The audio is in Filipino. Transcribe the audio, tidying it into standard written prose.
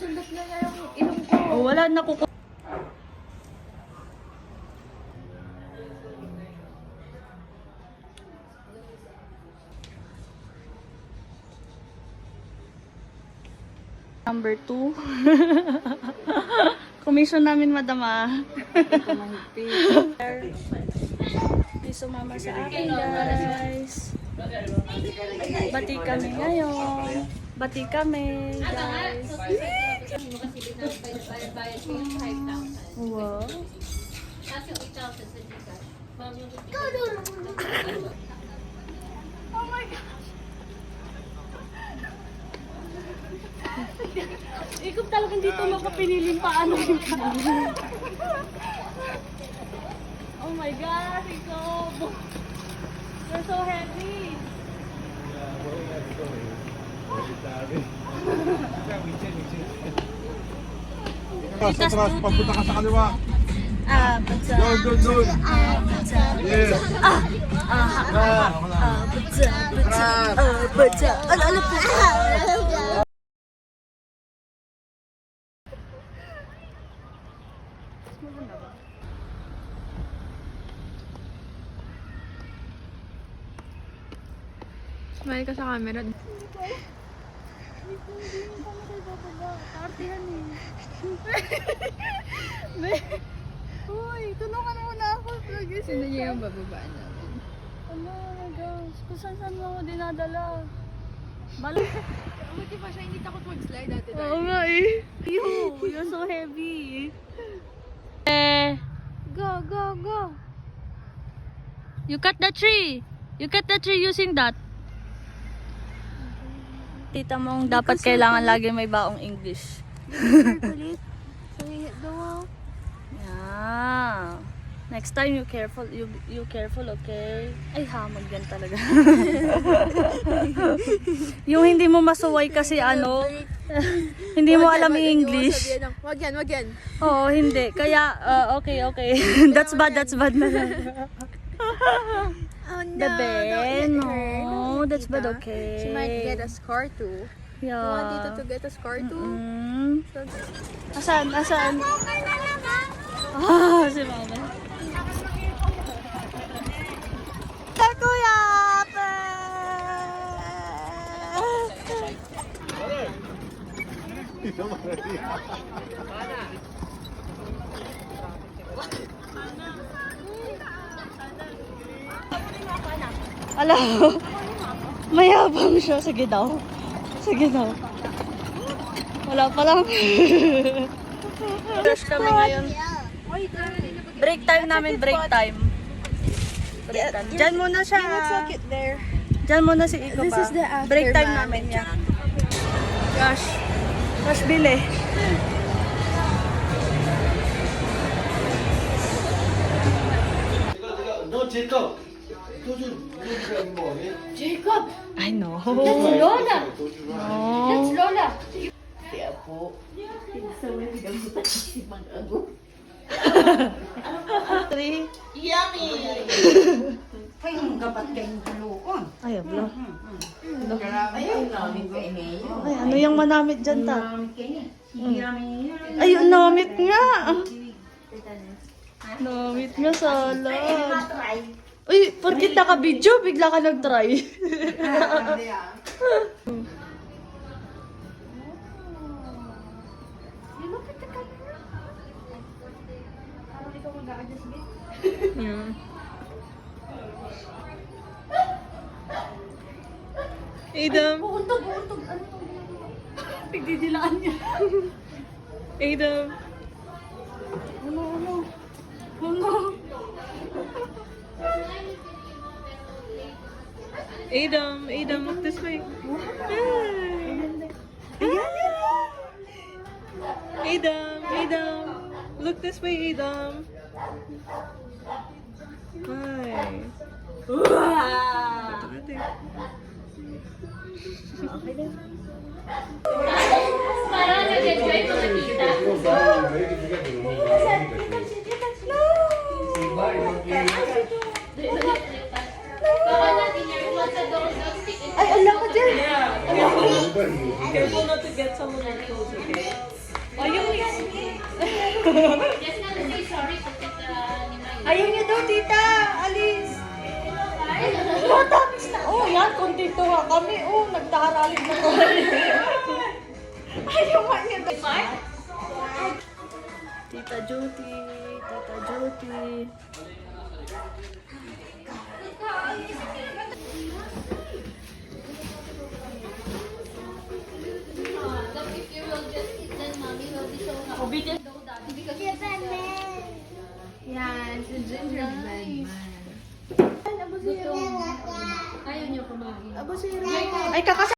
Sinusundot na niya yung ilong ko. Oh, wala na kuko. Number 2. Commission namin, madam ah. May sumama sa akin, guys. Bati kami ngayon. Bati kami, guys. Wow. Oh my God. Ikaw talagang dito makapiniling paano yung kain. Oh my God, ikaw. You're so heavy. Pagpunta ka sa kaliwa. Bata. Doon. Yes. Bata. Ano po? Smile ka sa camera. Partihan eh. Uy, tulungan mo na ako. Sino niya yung bababaan namin? Oh my gosh. Kung saan mo ako dinadala. Malang. Buti pa siya, hindi takot mag-slide dati Oo nga eh. You're so heavy. Go. You cut the tree. You cut the tree using that. Tita mong dapat kailangan lagi may baong English. Yeah. Next time you careful, you careful, okay? Ay, hamag yan talaga. Yung hindi mo masuway kasi ano, hindi mo alam yung English. Wag yan. Oo, hindi. Kaya, okay. That's bad na lang. Oh no, The bed, don't let her. no, that's bad, Tita. okay. She might get a scar too. You want Tito Yeah. to get a scar too? Asan? Si mama. Kuya! Alam mo, mayabang siya. Sige daw. Wala pa lang. Rush kami ngayon. Break time namin, break time. Diyan muna siya. there. Diyan muna si Iko This ba? is the after Break time bath. namin niya. Gosh. Gosh, bili. No, Jacob. Jacob! I know. That's Lola! No. That's Lola! Three. Yummy! Ay, ang gabat kayong haluon. Ay, abla. Ay, namin ko ini. Ay, ano yung manamit dyan ta? Namin kayo. Yamin. Ay, yung namit nga. Namit nga, sala. Uy, porkit naka-video, bigla ka nag-try. Adam. Buuntog! Pagdidilaan niya. Adam. Ano? Adam, look this way. Adam, look this way, Adam. Hi. Para nag-enjoy ko na tita. Baka natin yung sa doon. Ay, ala ka dyan. Careful not to get someone else close, okay? Ayaw niya. Just not to say sorry to Tita ni Mayo. Ayaw niya daw, tita. Alis. Matamis na. Oh, yan. Kontento nga kami. Oh, nagtaharalin na kami. Ayaw nga niya daw. Tita Judy. Tita Judy. If you will just eat, then mommy will be so happy. Obedient. No, daddy, because Yan, si gingerbread man. ayaw niya kumain. Abo si Ay, kakasa.